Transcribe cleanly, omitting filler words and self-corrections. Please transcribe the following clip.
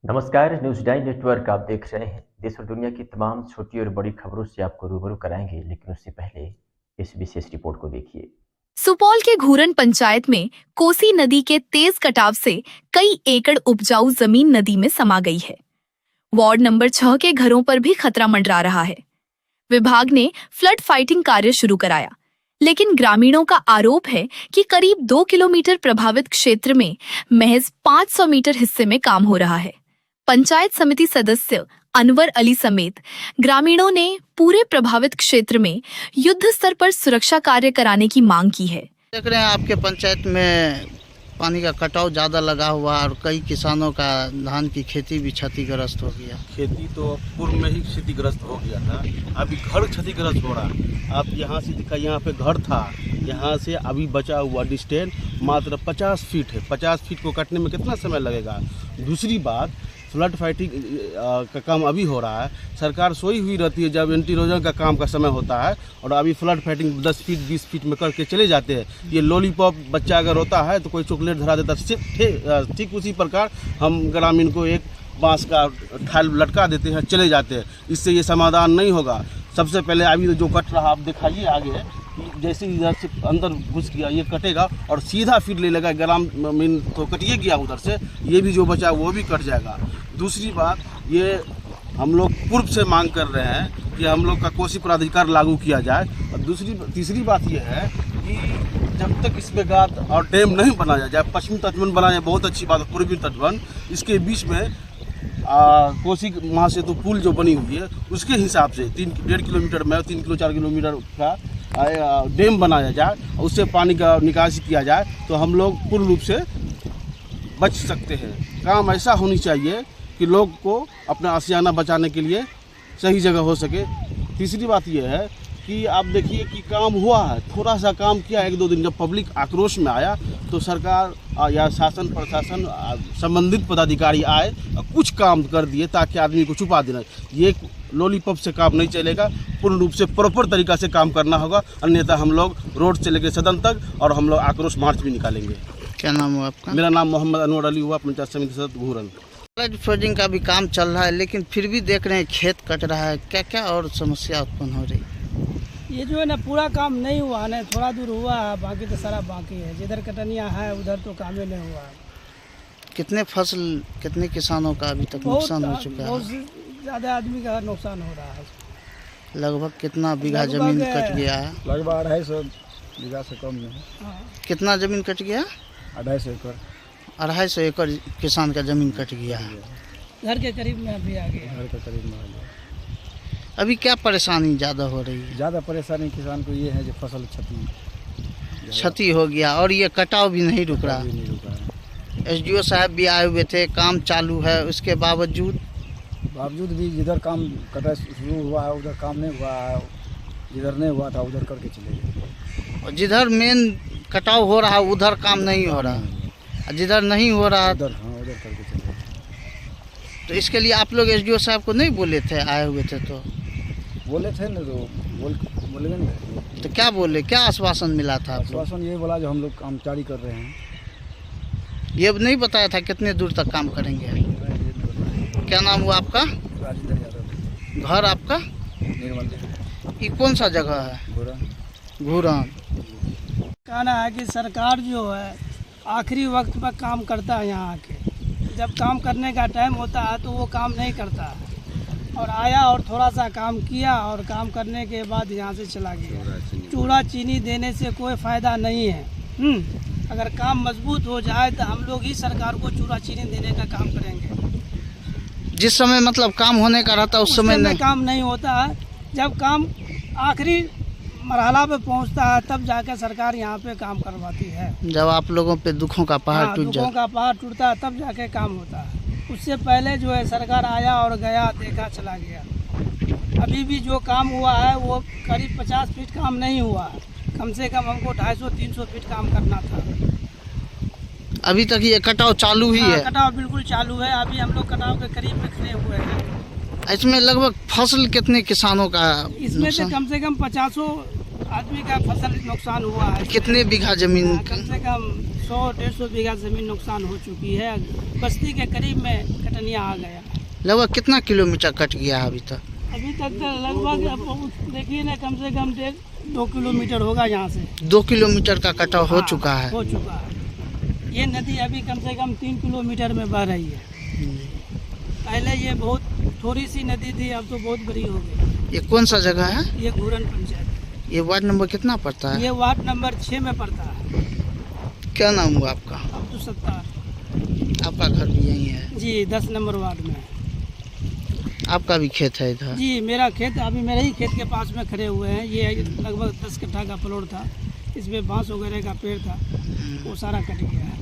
नमस्कार, news 9 network आप देख रहे हैं। देश और दुनिया की तमाम छोटी और बड़ी खबरों से आपको रूबरू कराएंगे, लेकिन उससे पहले इस विशेष रिपोर्ट को देखिए। सुपौल के घूरन पंचायत में कोसी नदी के तेज कटाव से कई एकड़ उपजाऊ जमीन नदी में समा गई है। वार्ड नंबर 6 के घरों पर भी खतरा मंडरा रहा है। विभाग ने फ्लड फाइटिंग कार्य शुरू कराया, लेकिन ग्रामीणों का आरोप है कि करीब 2 किलोमीटर प्रभावित क्षेत्र में महज 500 मीटर हिस्से में काम हो रहा है। पंचायत समिति सदस्य अनवर अली समेत ग्रामीणों ने पूरे प्रभावित क्षेत्र में युद्ध स्तर पर सुरक्षा कार्य कराने की मांग की है। देख रहे हैं आपके पंचायत में पानी का कटाव ज़्यादा लगा हुआ और कई किसानों का धान की खेती भी क्षतिग्रस्त हो गया। खेती तो पूर्व में ही क्षतिग्रस्त हो गया था, अभी घर क्षतिग्रस्त हो रहा है। आप यहाँ से दिखा, यहाँ पे घर था, यहाँ से अभी बचा हुआ डिस्टेंस मात्र 50 फीट है। 50 फीट को कटने में कितना समय लगेगा? दूसरी बात, फ्लड फाइटिंग का काम अभी हो रहा है। सरकार सोई हुई रहती है जब एंटी इरोजन का काम का समय होता है, और अभी फ्लड फाइटिंग 10 फीट 20 फीट में करके चले जाते हैं। ये लॉलीपॉप बच्चा अगर होता है तो कोई चॉकलेट धरा देता है, ठीक उसी प्रकार हम ग्रामीण को एक बांस का ठाल लटका देते हैं, चले जाते हैं। इससे ये समाधान नहीं होगा। सबसे पहले अभी जो कट रहा आप दिखाइए आगे, जैसे इधर से अंदर घुस गया ये कटेगा और सीधा फिर ले लेगा ग्रामीण तो कटिए गया उधर से, ये भी जो बचा वो भी कट जाएगा। दूसरी बात, ये हम लोग पूर्व से मांग कर रहे हैं कि हम लोग का कोसी प्राधिकार लागू किया जाए। और तीसरी बात ये है कि जब तक इसमें गाद और डैम नहीं बनाया जाए, पश्चिमी तटबंध बनाया बहुत अच्छी बात है, पूर्वी तटबंध, इसके बीच में कोसी महासेतु पुल जो बनी हुई है उसके हिसाब से 3-1.5 किलोमीटर में 3 किलो 4 किलोमीटर का डैम बनाया जाए, उससे पानी का निकासी किया जाए तो हम लोग पूर्ण रूप से बच सकते हैं। काम ऐसा होनी चाहिए कि लोग को अपना आशियाना बचाने के लिए सही जगह हो सके। तीसरी बात यह है कि आप देखिए कि काम हुआ है, थोड़ा सा काम किया 1-2 दिन, जब पब्लिक आक्रोश में आया तो सरकार या शासन प्रशासन संबंधित पदाधिकारी आए और कुछ काम कर दिए ताकि आदमी को छुपा देना। ये लॉलीपॉप से काम नहीं चलेगा, पूर्ण रूप से प्रॉपर तरीका से काम करना होगा, अन्यथा हम लोग रोड से लेकर सदन तक और हम लोग आक्रोश मार्च भी निकालेंगे। क्या नाम हुआ आपका? मेरा नाम मोहम्मद अनवर अली हुआ, पंचायत समिति सदस्य घूरन। फ्लड फाइटिंग का भी काम चल रहा है, लेकिन फिर भी देख रहे हैं खेत कट रहा है। क्या क्या और समस्या उत्पन्न हो रही? ये जो है ना पूरा काम नहीं हुआ है, थोड़ा दूर हुआ है, बाकी तो सारा बाकी है। जिधर कटनिया है उधर तो काम ही नहीं हुआ है। कितने फसल, कितने किसानों का अभी तक नुकसान हो चुका है? बहुत ज़्यादा आदमी का नुकसान हो रहा है। लगभग कितना बीघा जमीन कट गया है? लगभग 250 बीघा से कम नहीं। कितना जमीन कट गया? 250 एकड़। 250 एकड़ किसान का जमीन कट गया है। घर के करीब में अभी आ गया। घर के करीब में आ गया। अभी क्या परेशानी ज़्यादा हो रही है? ज़्यादा परेशानी किसान को ये है जो फसल क्षति हो गया और ये कटाव भी नहीं रुक रहा। नहीं रुका है। एसडीओ साहब भी आए हुए थे, काम चालू है, उसके बावजूद भी जिधर काम कटा शुरू हुआ है उधर काम नहीं हुआ है, जिधर नहीं हुआ था उधर करके चले गए। और जिधर मेन कटाव हो रहा है उधर काम नहीं हो रहा, और जिधर नहीं हो रहा उधर करके चले गए। तो इसके लिए आप लोग एसडीओ साहब को नहीं बोले थे? आए हुए थे तो बोले थे ना, तो बोले नहीं। तो क्या बोले, क्या आश्वासन मिला था आप लोग? आश्वासन ये बोला जो हम लोग काम जारी कर रहे हैं। ये नहीं बताया था कितने दूर तक काम करेंगे? क्या नाम हुआ आपका? राजेंद्र यादव। घर आपका? निर्मल। ये कौन सा जगह है? घूरन। कहना है कि सरकार जो है आखिरी वक्त पर काम करता है यहाँ आके, जब काम करने का टाइम होता है तो वो काम नहीं करता है, और आया और थोड़ा सा काम किया और काम करने के बाद यहाँ से चला गया। चूड़ा चीनी देने से कोई फ़ायदा नहीं है। अगर काम मजबूत हो जाए तो हम लोग ही सरकार को चूड़ा चीनी देने का काम करेंगे। जिस समय मतलब काम होने का रहता है उस समय नहीं काम नहीं होता है। जब काम आखिरी मरहला पे पहुंचता है तब जाकर सरकार यहाँ पे काम करवाती है। जब आप लोगों पे दुखों का पहाड़ टूट जाए, दुखों का पहाड़ टूटता है तब जाके काम होता है। उससे पहले जो है सरकार आया और गया, देखा, चला गया। अभी भी जो काम हुआ है वो करीब 50 फीट काम नहीं हुआ है। कम से कम हमको 250-300 फीट काम करना था। अभी तक ये कटाव चालू ही है? कटाव बिल्कुल चालू है। अभी हम लोग कटाव के करीब में खड़े हुए हैं। इसमें लगभग फसल कितने किसानों का इसमें से कम 50 आदमी का फसल नुकसान हुआ है। कितने बीघा जमीन? कम से कम 100-150 बीघा ज़मीन नुकसान हो चुकी है। बस्ती के करीब में कटनिया आ गया। लगभग कितना किलोमीटर कट गया है अभी तक? अभी तक तो लगभग देखिए ना, कम से कम 2 किलोमीटर होगा यहाँ से। 2 किलोमीटर का कटाव हो हाँ, चुका है। हो चुका है। ये नदी अभी कम से कम 3 किलोमीटर में बह रही है। पहले ये बहुत थोड़ी सी नदी थी, अब तो बहुत बड़ी हो गई। ये कौन सा जगह है? ये घूरन पंचायत। ये वार्ड नंबर कितना पड़ता है? ये वार्ड नंबर 6 में पड़ता है। क्या नाम हुआ आपका? अब्दुल सत्तार। आपका घर भी यहीं है? जी, 10 नंबर वार्ड में। आपका भी खेत है इधर? जी, मेरा खेत अभी मेरे ही खेत के पास में खड़े हुए हैं। ये लगभग 10 कट्ठा का प्लॉट था। इसमें बांस वगैरह का पेड़ था, वो सारा कट गया है।